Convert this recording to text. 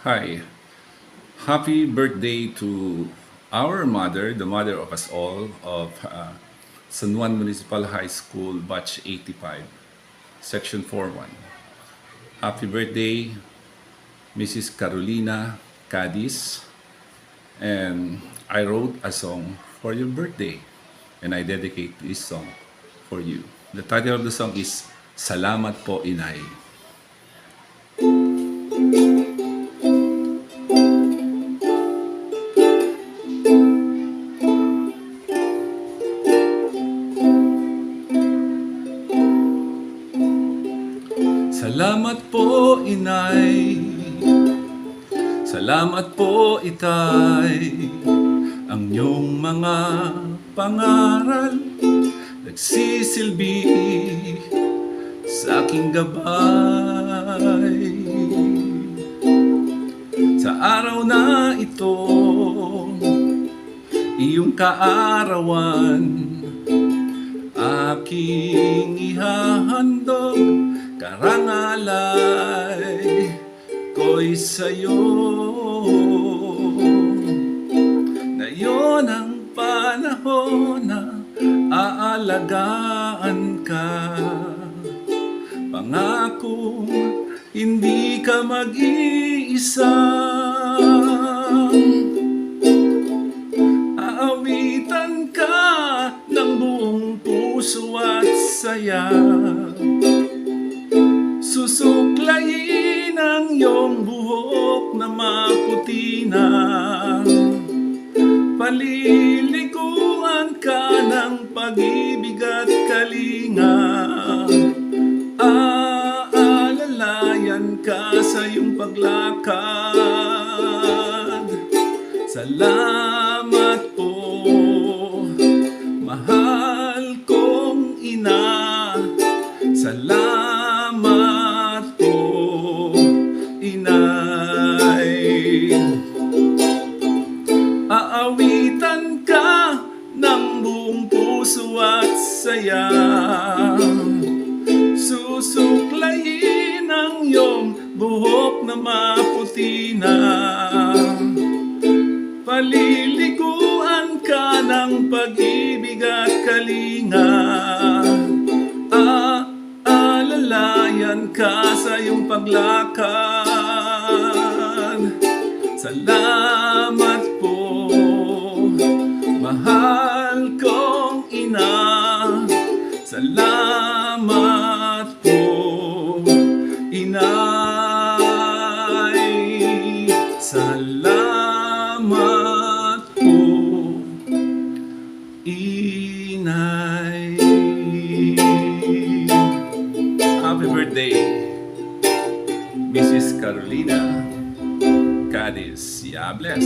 Hi. Happy birthday to our mother, the mother of us all, of San Juan Municipal High School, Batch 85, Section 41. Happy birthday, Mrs. Carolina Cadiz. And I wrote a song for your birthday, and I dedicate this song for you. The title of the song is Salamat Po Inay. Salamat po, Inay. Salamat po, Itay. Ang iyong mga pangaral nagsisilbi sa aking gabay. Sa araw na ito, iyong kaarawan, aking ihahandog, karangalay ko'y sa'yo. Ngayon ang panahon na aalagaan ka, pangako hindi ka mag-iisa. Aawitan ka ng buong puso at saya, susuklayin ang iyong buhok na maputi na, paliliguan ka ng pag-ibig at kalinga, aalalayan ka sa iyong paglakad. Salamat po, mahal kong ina. Salamat po, Inay. Aawitan ka ng buong puso at saya, susuklayin ang iyong buhok na maputi na, paliliguan ka ng pag-ibig at kalinga, aalalayan ka sa iyong paglakad. Salamat po, mahal kong ina. Salamat po, Inay. Salamat po, Inay. Happy birthday, Mrs. Carolina Cadiz. God bless.